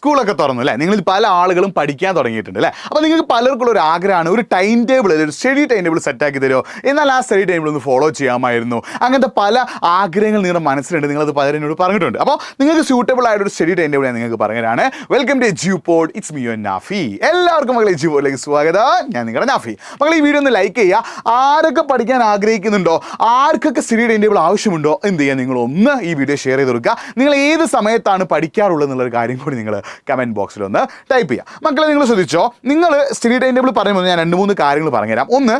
സ്കൂളൊക്കെ തുറന്നു അല്ലേ, നിങ്ങൾ പല ആളുകളും പഠിക്കാൻ തുടങ്ങിയിട്ടുണ്ട് അല്ലേ. അപ്പോൾ നിങ്ങൾക്ക് പലർക്കുള്ള ഒരു ആഗ്രഹമാണ് ഒരു ടൈം ടേബിൾ, ഒരു സ്റ്റഡി ടൈം ടേബിൾ സെറ്റാക്കി തരുമോ, എന്നാൽ ആ സ്റ്റഡി ടൈം ടേബിൾ ഒന്ന് ഫോളോ ചെയ്യാമായിരുന്നു. അങ്ങനത്തെ പല ആഗ്രഹങ്ങൾ നിങ്ങളുടെ മനസ്സിലുണ്ട്, നിങ്ങളത് പലരും എന്നോട് പറഞ്ഞിട്ടുണ്ട്. അപ്പോൾ നിങ്ങൾക്ക് സ്യൂട്ടബിൾ ആയിട്ടൊരു സ്റ്റഡി ടൈം ടേബിൾ ഞാൻ നിങ്ങൾക്ക് പറഞ്ഞുതരാണ്. Welcome to Edupod, it's me your Nafi. എല്ലാവർക്കും മകളെ എജ്യൂപോഡിലേക്ക് സ്വാഗതം. ഞാൻ നിങ്ങളുടെ നാഫി. മകൾ ഈ വീഡിയോ ഒന്ന് ലൈക്ക് ചെയ്യുക. ആരൊക്കെ പഠിക്കാൻ ആഗ്രഹിക്കുന്നുണ്ടോ, ആർക്കൊക്കെ സ്റ്റഡി ടൈം ടേബിൾ ആവശ്യമുണ്ടോ, എന്ത് ചെയ്യുക, നിങ്ങളൊന്ന് ഈ വീഡിയോ ഷെയർ ചെയ്ത് കൊടുക്കുക. നിങ്ങൾ ഏത് സമയത്താണ് പഠിക്കാറുള്ളത് എന്നുള്ളൊരു കാര്യം കൂടി നിങ്ങൾ കമൻറ്റ് ബോക്സിൽ ഒന്ന് ടൈപ്പ് ചെയ്യുക. മക്കളെ നിങ്ങൾ ശ്രദ്ധിച്ചോ, നിങ്ങൾ സ്റ്റഡി ടൈം ടേബിൾ പറയുമ്പോൾ ഞാൻ 2-3 കാര്യങ്ങൾ പറഞ്ഞുതരാം. ഒന്ന്,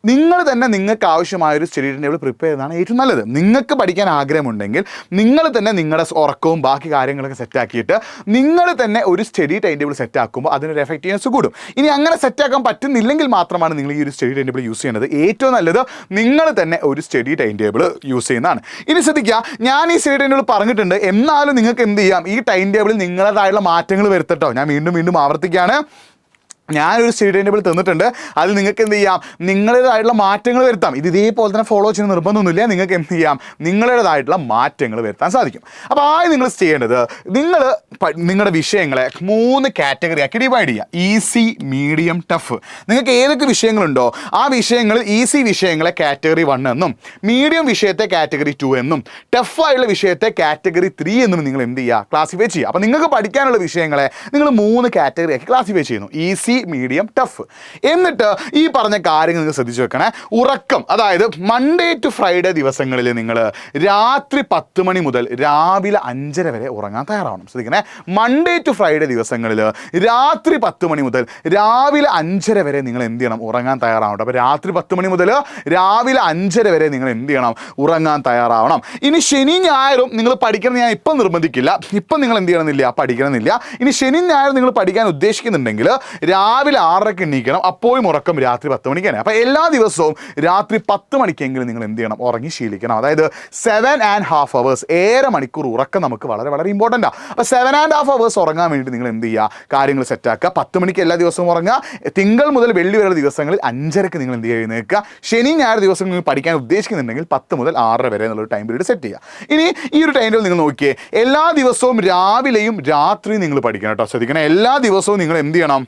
നിങ്ങൾ തന്നെ നിങ്ങൾക്ക് ആവശ്യമായൊരു സ്റ്റഡി ടൈം ടേബിൾ പ്രിപ്പയർ ചെയ്യുന്നതാണ് ഏറ്റവും നല്ലത്. നിങ്ങൾക്ക് പഠിക്കാൻ ആഗ്രഹമുണ്ടെങ്കിൽ നിങ്ങൾ തന്നെ നിങ്ങളുടെ ഉറക്കവും ബാക്കി കാര്യങ്ങളൊക്കെ സെറ്റാക്കിയിട്ട് നിങ്ങൾ തന്നെ ഒരു സ്റ്റഡി ടൈം ടേബിൾ സെറ്റാക്കുമ്പോൾ അതിനൊരു എഫക്റ്റീവ്നെസ് കൂടും. ഇനി അങ്ങനെ സെറ്റാക്കാൻ പറ്റുന്നില്ലെങ്കിൽ മാത്രമാണ് നിങ്ങൾ ഈ ഒരു സ്റ്റഡി ടൈം ടേബിൾ യൂസ് ചെയ്യുന്നത്. ഏറ്റവും നല്ലത് നിങ്ങൾ തന്നെ ഒരു സ്റ്റഡി ടൈം ടേബിൾ യൂസ് ചെയ്യുന്നതാണ്. ഇനി ശ്രദ്ധിക്കുക, ഞാൻ ഈ സ്റ്റഡി ടൈം ടേബിൾ പറഞ്ഞിട്ടുണ്ട്, എന്നാലും നിങ്ങൾക്ക് എന്ത് ചെയ്യാം, ഈ ടൈം ടേബിളിൽ നിങ്ങളതായുള്ള മാറ്റങ്ങൾ വരുത്തട്ടോ. ഞാൻ വീണ്ടും ആവർത്തിക്കുകയാണ്, ഞാനൊരു സ്റ്റഡി ടൈം ടേബിൾ തന്നിട്ടുണ്ട്, അതിൽ നിങ്ങൾക്ക് എന്ത് ചെയ്യാം, നിങ്ങളുടേതായിട്ടുള്ള മാറ്റങ്ങൾ വരുത്താം. ഇത് ഇതേപോലെ തന്നെ ഫോളോ ചെയ്യുന്ന നിർബന്ധമൊന്നുമില്ല, നിങ്ങൾക്ക് എന്ത് ചെയ്യാം, നിങ്ങളുടേതായിട്ടുള്ള മാറ്റങ്ങൾ വരുത്താൻ സാധിക്കും. അപ്പോൾ ആദ്യം നിങ്ങൾ ചെയ്യേണ്ടത്, നിങ്ങൾ നിങ്ങളുടെ വിഷയങ്ങളെ 3 കാറ്റഗറി ആക്കി ഡിവൈഡ് ചെയ്യുക. Easy, medium, tough. നിങ്ങൾക്ക് ഏതൊക്കെ വിഷയങ്ങളുണ്ടോ ആ വിഷയങ്ങളിൽ ഈസി വിഷയങ്ങളെ കാറ്റഗറി 1 എന്നും, മീഡിയം വിഷയത്തെ കാറ്റഗറി 2 എന്നും, ടഫായുള്ള വിഷയത്തെ കാറ്റഗറി 3 എന്നും നിങ്ങൾ എന്ത് ചെയ്യുക, ക്ലാസിഫൈ ചെയ്യുക. അപ്പോൾ നിങ്ങൾക്ക് പഠിക്കാനുള്ള വിഷയങ്ങളെ നിങ്ങൾ 3 കാറ്റഗറി ആക്കി ക്ലാസിഫൈ ചെയ്യുന്നു: ഈസി, മീഡിയം, ടഫ്. എന്നിട്ട് ഈ പറഞ്ഞ കാര്യങ്ങൾ നിങ്ങൾ ശ്രദ്ധിച്ചു വെക്കണേ. ഉറക്കം, അതായത് മൺഡേ ടു ഫ്രൈഡേ ദിവസങ്ങളിൽ നിങ്ങൾ രാത്രി 10 മണി മുതൽ രാവിലെ 5:30 വരെ ഉറങ്ങാൻ തയ്യാറാവണം. ശ്രദ്ധിക്കണേ, മൺഡേ ടു ഫ്രൈഡേ ദിവസങ്ങളിൽ രാത്രി 10 മണി മുതൽ രാവിലെ 5:30 വരെ നിങ്ങൾ എന്ത് ചെയ്യണം, ഉറങ്ങാൻ തയ്യാറാവണം. അപ്പോൾ രാത്രി 10 മണി മുതൽ രാവിലെ 5:30 വരെ നിങ്ങൾ എന്ത് ചെയ്യണം, ഉറങ്ങാൻ തയ്യാറാവണം. ഇനി ശനി ഞായറും നിങ്ങൾ പഠിക്കണം, ഞാൻ ഇപ്പം നിർബന്ധിക്കില്ല, ഇപ്പം നിങ്ങൾ എന്ത് ചെയ്യണമെന്നില്ല, പഠിക്കണമെന്നില്ല. ഇനി ശനി ഞായറും നിങ്ങൾ പഠിക്കാൻ ഉദ്ദേശിക്കുന്നുണ്ടെങ്കിൽ രാവിലെ 6:30 എണീക്കണം, അപ്പോഴും ഉറക്കം രാത്രി 10 മണിക്കാണ്. അപ്പോൾ എല്ലാ ദിവസവും രാത്രി 10 മണിക്കെങ്കിലും നിങ്ങൾ എന്ത് ചെയ്യണം, ഉറങ്ങി ശീലിക്കണം. അതായത് 7.5 hours, 7 മണിക്കൂർ ഉറക്കം നമുക്ക് വളരെ ഇമ്പോർട്ടൻ്റാണ്. അപ്പോൾ 7.5 hours ഉറങ്ങാൻ വേണ്ടി നിങ്ങൾ എന്ത് ചെയ്യുക, കാര്യങ്ങൾ സെറ്റാക്കുക. 10 മണിക്ക് എല്ലാ ദിവസവും ഉറങ്ങുക. തിങ്കൾ മുതൽ വെള്ളി വരെയുള്ള ദിവസങ്ങളിൽ 5:30 നിങ്ങൾ എന്ത് ചെയ്യുക, നിൽക്കുക. ശനി ഞായർ ദിവസം നിങ്ങൾ പഠിക്കാൻ ഉദ്ദേശിക്കുന്നുണ്ടെങ്കിൽ 10 മുതൽ 6:30 വരെ എന്നുള്ളൊരു ടൈം പീരീഡ് സെറ്റ് ചെയ്യുക. ഇനി ഈ ഒരു ടൈം ടേബിൾ നിങ്ങൾ നോക്കിയേ, എല്ലാ ദിവസവും രാവിലെയും രാത്രിയും നിങ്ങൾ പഠിക്കണം കേട്ടോ. ശ്രദ്ധിക്കണം, എല്ലാ ദിവസവും നിങ്ങൾ എന്ത് ചെയ്യണം,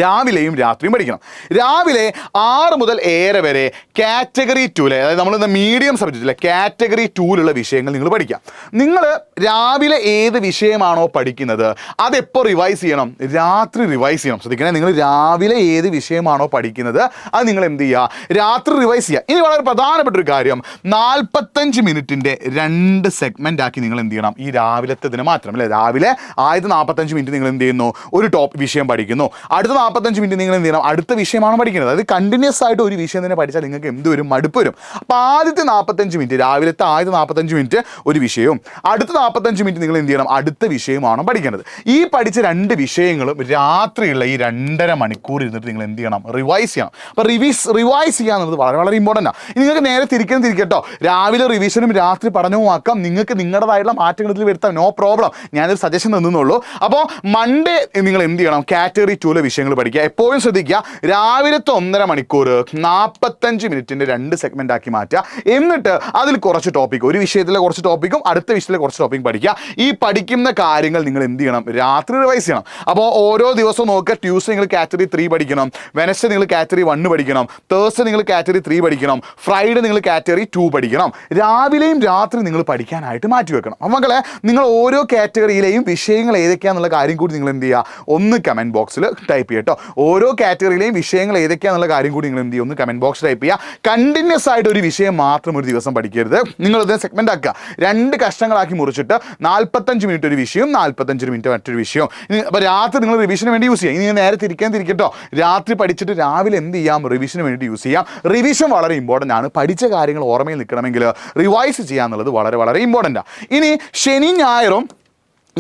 രാവിലെയും രാത്രിയും പഠിക്കണം. രാവിലെ 6 മുതൽ 7 വരെ കാറ്റഗറി 2, അതായത് നമ്മളിന്ന് മീഡിയം സബ്ജക്റ്റിലെ കാറ്റഗറി 2 വിഷയങ്ങൾ നിങ്ങൾ പഠിക്കാം. നിങ്ങൾ രാവിലെ ഏത് വിഷയമാണോ പഠിക്കുന്നത് അതെപ്പോൾ റിവൈസ് ചെയ്യണം, രാത്രി റിവൈസ് ചെയ്യണം. ശ്രദ്ധിക്കണേ, നിങ്ങൾ രാവിലെ ഏത് വിഷയമാണോ പഠിക്കുന്നത് അത് നിങ്ങൾ എന്ത് ചെയ്യുക, രാത്രി റിവൈസ് ചെയ്യുക. ഇനി വളരെ പ്രധാനപ്പെട്ട ഒരു കാര്യം, 45 മിനിറ്റിൻ്റെ 2 സെഗ്മെൻ്റ് ആക്കി നിങ്ങൾ എന്ത് ചെയ്യണം, ഈ രാവിലത്തെ ഇതിന് മാത്രം അല്ലേ, രാവിലെ ആദ്യത്തെ 45 മിനിറ്റ് നിങ്ങൾ എന്ത് ചെയ്യുന്നു, ഒരു വിഷയം പഠിക്കുന്നു. അടുത്ത 45 മിനിറ്റ് നിങ്ങൾ എന്ത് ചെയ്യണം, അടുത്ത വിഷയമാണ് പഠിക്കുന്നത്. അത് കണ്ടിന്യൂസ് ആയിട്ട് ഒരു വിഷയം തന്നെ പഠിച്ചാൽ നിങ്ങൾക്ക് എന്ത് വരും, മടുപ്പ് വരും. അപ്പോൾ ആദ്യത്തെ 45 മിനിറ്റ്, രാവിലത്തെ ആദ്യത്തെ 45 മിനിറ്റ് ഒരു വിഷയവും, അടുത്ത 45 മിനിറ്റ് നിങ്ങൾ എന്ത് ചെയ്യണം, അടുത്ത വിഷയമാണ് പഠിക്കേണ്ടത്. ഈ പഠിച്ച 2 വിഷയങ്ങളും രാത്രിയുള്ള ഈ 2.5 മണിക്കൂർ ഇരുന്നിട്ട് നിങ്ങൾ എന്ത് ചെയ്യണം, റിവൈസ് ചെയ്യണം. അപ്പോൾ റിവൈസ് ചെയ്യുക എന്നുള്ളത് വളരെ ഇമ്പോർട്ടൻ്റ് ആണ്. ഇനി നിങ്ങൾക്ക് നേരെ തിരിക്കട്ടോ, രാവിലെ റിവിഷനും രാത്രി പഠനവും ആക്കാം. നിങ്ങൾക്ക് നിങ്ങളുടേതായിട്ടുള്ള മാറ്റങ്ങൾ ഇതിൽ വരുത്താം, നോ പ്രോബ്ലം. ഞാനൊരു സജഷൻ തന്നുള്ളൂ. അപ്പോൾ മൺഡേ നിങ്ങൾ എന്ത് ചെയ്യണം, കാറ്റഗറി 2 വിഷയങ്ങൾ പഠിക്കുക. എപ്പോഴും ശ്രദ്ധിക്കുക, രാവിലത്തെ 1.5 മണിക്കൂർ 45 മിനിറ്റിൻ്റെ 2 സെഗ്മെൻ്റ് ആക്കി മാറ്റുക. എന്നിട്ട് അതിൽ കുറച്ച് ടോപ്പിക്, ഒരു വിഷയത്തിലെ കുറച്ച് ടോപ്പിക്കും അടുത്ത വിഷയത്തിലെ കുറച്ച് ടോപ്പിക്കും പഠിക്കുക. ഈ പഠിക്കുന്ന കാര്യങ്ങൾ നിങ്ങൾ എന്ത് ചെയ്യണം, രാത്രി റിവൈസ് ചെയ്യണം. അപ്പോൾ ഓരോ ദിവസവും നോക്കുക, ട്യൂസ്ഡേ നിങ്ങൾ കാറ്റഗറി 3 പഠിക്കണം, വെനസ്ഡേ നിങ്ങൾ കാറ്റഗറി 1 പഠിക്കണം, തേഴ്സ്ഡേ നിങ്ങൾ കാറ്റഗറി 3 പഠിക്കണം, ഫ്രൈഡേ നിങ്ങൾ കാറ്റഗറി 2 പഠിക്കണം. രാവിലെയും രാത്രി നിങ്ങൾ പഠിക്കാനായിട്ട് മാറ്റി വെക്കണം. അപ്പോൾ മക്കളെ, നിങ്ങൾ ഓരോ കാറ്റഗറിയിലെയും വിഷയങ്ങൾ ഏതൊക്കെയാണെന്നുള്ള കാര്യം കൂടി നിങ്ങൾ എന്ത് ചെയ്യുക, ഒന്ന് കമൻറ്റ് ബോക്സിൽ ടൈപ്പ് ചെയ്യുക കേട്ടോ. ഓരോ കാറ്റഗറിയിലെയും വിഷയങ്ങൾ ഏതൊക്കെയാണെന്നുള്ള കാര്യം കൂടി നിങ്ങൾ എന്ത് ചെയ്യും, ഒന്ന് കമൻറ്റ് ബോക്സ് ടൈപ്പ് ചെയ്യുക. കണ്ടിന്യൂസ് ആയിട്ട് ഒരു വിഷയം മാത്രം ഒരു ദിവസം പഠിക്കരുത്, നിങ്ങളത് സെഗ്മെൻ്റ് ആക്കുക. 2 കഷ്ണങ്ങളാക്കി മുറിച്ചിട്ട് 45 മിനിറ്റ് ഒരു വിഷയവും 45 മിനിറ്റ് മറ്റൊരു വിഷയവും. അപ്പോൾ രാത്രി നിങ്ങൾ റിവിഷന് വേണ്ടി യൂസ് ചെയ്യാം. ഇനി നേരെ തിരിക്കട്ടോ, രാത്രി പഠിച്ചിട്ട് രാവിലെ എന്ത് ചെയ്യാം, റിവിഷന് വേണ്ടി യൂസ് ചെയ്യാം. റിവിഷൻ വളരെ ഇമ്പോർട്ടൻ്റ് ആണ്. പഠിച്ച കാര്യങ്ങൾ ഓർമ്മയിൽ നിൽക്കണമെങ്കിൽ റിവൈസ് ചെയ്യുക എന്നുള്ളത് വളരെ ഇമ്പോർട്ടൻ്റ് ആണ്. ഇനി ശനി ഞായറും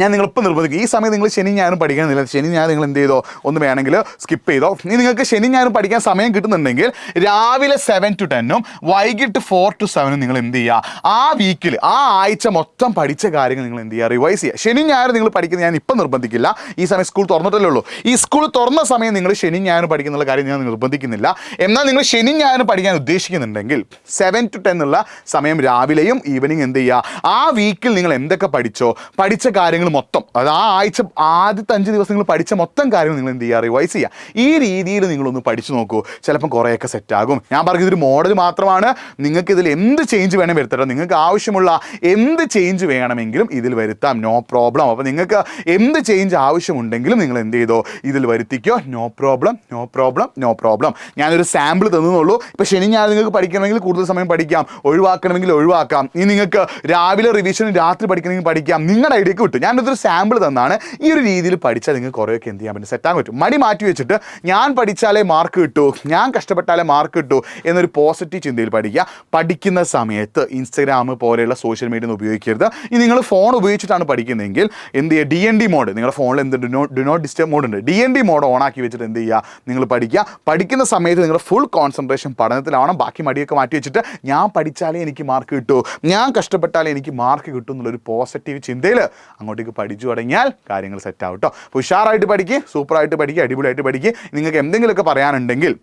ഞാൻ നിങ്ങളിപ്പോൾ നിർബന്ധിക്കും, ഈ സമയം നിങ്ങൾ ശനി ഞായറും പഠിക്കണമെന്നില്ല. ശനി ഞായർ നിങ്ങൾ എന്ത് ചെയ്തോ, ഒന്ന് വേണമെങ്കിൽ സ്കിപ്പ് ചെയ്തോ. ഇനി നിങ്ങൾക്ക് ശനി ഞായറും പഠിക്കാൻ സമയം കിട്ടുന്നുണ്ടെങ്കിൽ രാവിലെ 7 to 10 വൈകിട്ട് 4 to 7 നിങ്ങൾ എന്ത് ചെയ്യുക, ആ വീക്കിൽ ആ ആഴ്ച മൊത്തം പഠിച്ച കാര്യങ്ങൾ നിങ്ങൾ എന്ത് ചെയ്യുക, റിവൈസ് ചെയ്യുക. ശനി ഞായർ നിങ്ങൾ പഠിക്കുന്നത് ഞാൻ ഇപ്പം നിർബന്ധിക്കില്ല, ഈ സമയം സ്കൂൾ തുറന്നിട്ടല്ലേ ഉള്ളൂ. ഈ സ്കൂൾ തുറന്ന സമയം നിങ്ങൾ ശനി ഞായറും പഠിക്കുന്നുള്ള കാര്യം ഞാൻ നിർബന്ധിക്കുന്നില്ല. എന്നാൽ നിങ്ങൾ ശനി ഞായറും പഠിക്കാൻ ഉദ്ദേശിക്കുന്നുണ്ടെങ്കിൽ 7 to 10 സമയം രാവിലെയും ഈവനിങ് എന്ത് ചെയ്യുക, ആ വീക്കിൽ നിങ്ങൾ എന്തൊക്കെ പഠിച്ചോ, പഠിച്ച കാര്യങ്ങൾ കാര്യങ്ങൾ മൊത്തം, അത് ആ ആഴ്ച ആദ്യത്തെ 5 ദിവസം നിങ്ങൾ പഠിച്ച മൊത്തം കാര്യങ്ങൾ നിങ്ങൾ എന്ത് ചെയ്യുക, റിവൈസ് ചെയ്യുക. ഈ രീതിയിൽ നിങ്ങളൊന്ന് പഠിച്ചു നോക്കൂ, ചിലപ്പം കുറേയൊക്കെ സെറ്റാകും. ഞാൻ പറഞ്ഞ ഇതൊരു മോഡൽ മാത്രമാണ്. നിങ്ങൾക്ക് ഇതിൽ എന്ത് ചേഞ്ച് വേണം വരുത്തട്ടോ, നിങ്ങൾക്ക് ആവശ്യമുള്ള എന്ത് ചേഞ്ച് വേണമെങ്കിലും ഇതിൽ വരുത്താം, നോ പ്രോബ്ലം. അപ്പോൾ നിങ്ങൾക്ക് എന്ത് ചേഞ്ച് ആവശ്യമുണ്ടെങ്കിലും നിങ്ങൾ എന്ത് ചെയ്തോ, ഇതിൽ വരുത്തിക്കോ, no problem, no problem, no problem. ഞാനൊരു സാമ്പിൾ തന്നുള്ളൂ. ഇപ്പോൾ ശനി ഞാൻ നിങ്ങൾക്ക് പഠിക്കണമെങ്കിൽ കൂടുതൽ സമയം പഠിക്കാം, ഒഴിവാക്കണമെങ്കിൽ ഒഴിവാക്കാം. ഇനി നിങ്ങൾക്ക് രാവിലെ റിവിഷനും രാത്രി പഠിക്കണമെങ്കിൽ പഠിക്കാം, നിങ്ങളുടെ ഐഡിയക്ക് വിട്ടു. ഞാനൊരു സാമ്പിൾ തന്നാണ്. ഈ ഒരു രീതിയിൽ പഠിച്ചാൽ നിങ്ങൾക്ക് കുറേയൊക്കെ എന്ത് ചെയ്യാൻ പറ്റും, സെറ്റാൻ പറ്റും. മടി മാറ്റി വെച്ചിട്ട് ഞാൻ പഠിച്ചാലേ മാർക്ക് കിട്ടൂ, ഞാൻ കഷ്ടപ്പെട്ടാലേ മാർക്ക് കിട്ടൂ എന്നൊരു പോസിറ്റീവ് ചിന്തയിൽ പഠിക്കുക. പഠിക്കുന്ന സമയത്ത് ഇൻസ്റ്റഗ്രാം പോലെയുള്ള സോഷ്യൽ മീഡിയ ഒന്നും ഉപയോഗിക്കരുത്. ഇനി നിങ്ങൾ ഫോൺ ഉപയോഗിച്ചിട്ടാണ് പഠിക്കുന്നതെങ്കിൽ എന്ത് ചെയ്യുക, DND മോഡ്, നിങ്ങളുടെ ഫോണിൽ എന്ത് ഡു നോട്ട് ഡിസ്റ്റർബ് മോഡ് ഉണ്ട്, DND മോഡ് ഓൺ ആക്കി വെച്ചിട്ട് എന്ത് ചെയ്യുക, നിങ്ങൾ പഠിക്കുക. പഠിക്കുന്ന സമയത്ത് നിങ്ങളുടെ ഫുൾ കോൺസെൻട്രേഷൻ പഠനത്തിലാവണം. ബാക്കി മടിയൊക്കെ മാറ്റി വെച്ചിട്ട് ഞാൻ പഠിച്ചാലേ എനിക്ക് മാർക്ക് കിട്ടൂ, ഞാൻ കഷ്ടപ്പെട്ടാലേ എനിക്ക് മാർക്ക് കിട്ടും എന്നുള്ളൊരു പോസിറ്റീവ് ചിന്തയിൽ അങ്ങോട്ടേക്ക് പഠിച്ചു തുടങ്ങിയാൽ കാര്യങ്ങൾ സെറ്റ് ആവും കേട്ടോ. അപ്പോൾ ഉഷാറായിട്ട് പഠിക്കുക, സൂപ്പറായിട്ട് പഠിക്കുക, അടിപൊളിയായിട്ട് പഠിക്കുക. നിങ്ങൾക്ക് എന്തെങ്കിലുമൊക്കെ പറയാനുണ്ടെങ്കിൽ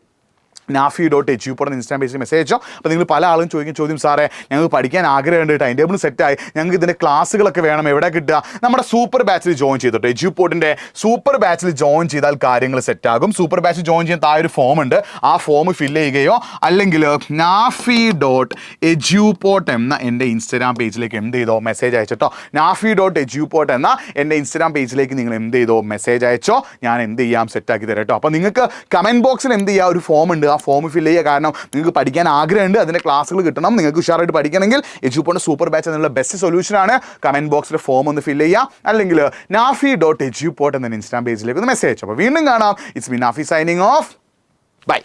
nafi.edu ഇൻസ്റ്റാഗ്രാം പേജിൽ മെസ്സേജ് അയച്ചോ. അപ്പോൾ നിങ്ങൾ പല ആളും ചോദിക്കും ചോദ്യം, സാറേ ഞങ്ങൾക്ക് പഠിക്കാൻ ആഗ്രഹമുണ്ട്, ടൈം ടേബിൾ സെറ്റായി, ഞങ്ങൾക്ക് ഇതിൻ്റെ ക്ലാസ്സുകളൊക്കെ വേണം, എവിടെ കിട്ടുക? നമ്മുടെ സൂപ്പർ ബാച്ചിൽ ജോയിൻ ചെയ്തോട്ടെ. എഡ്യൂപോർട്ടിൻ്റെ സൂപ്പർ ബാച്ചിൽ ജോയിൻ ചെയ്താൽ കാര്യങ്ങൾ സെറ്റാകും. സൂപ്പർ ബാച്ചിൽ ജോയിൻ ചെയ്യാൻ താഴെ ഒരു ഫോം ഉണ്ട്, ആ ഫോം ഫില്ല് ചെയ്യുകയോ അല്ലെങ്കിൽ nafi.edu എന്ന എൻ്റെ ഇൻസ്റ്റാഗ്രാം പേജിലേക്ക് എന്ത് ചെയ്തോ, മെസ്സേജ് അയച്ചോ. nafi.edu എന്ന എൻ്റെ ഇൻസ്റ്റാഗ്രാം പേജിലേക്ക് നിങ്ങൾ എന്ത് ചെയ്തോ, മെസ്സേജ് അയച്ചോ. ഞാൻ എന്ത് ചെയ്യാം, സെറ്റാക്കി തരാം കേട്ടോ. അപ്പോൾ നിങ്ങൾക്ക് കമൻറ്റ് ബോക്സിൽ എന്ത് ചെയ്യുക, ഒരു ഫോം ഉണ്ട്, ആ ഫോം ഫില്ല് ചെയ്യുക. കാരണം നിങ്ങൾക്ക് പഠിക്കാൻ ആഗ്രഹമുണ്ട്, അതിൻ്റെ ക്ലാസ്സുകൾ കിട്ടണം, നിങ്ങൾക്ക് ഉഷാറായിട്ട് പഠിക്കണമെങ്കിൽ എഡ്യൂപോർട്ടിൻ്റെ സൂപ്പർ ബാച്ച് എന്നുള്ള ബെസ്റ്റ് സൊല്യൂഷനാണ്. കമൻറ്റ് ബോക്സിൽ ഫോം ഒന്ന് ഫില്ല് ചെയ്യുക, അല്ലെങ്കിൽ nafi.edu എന്ന ഇൻസ്റ്റാഗ്രാം പേജിലേക്ക് ഒന്ന് മെസ്സേജ് അയച്ചോ. അപ്പോൾ വീണ്ടും കാണാം. It's me Nafi signing off. By.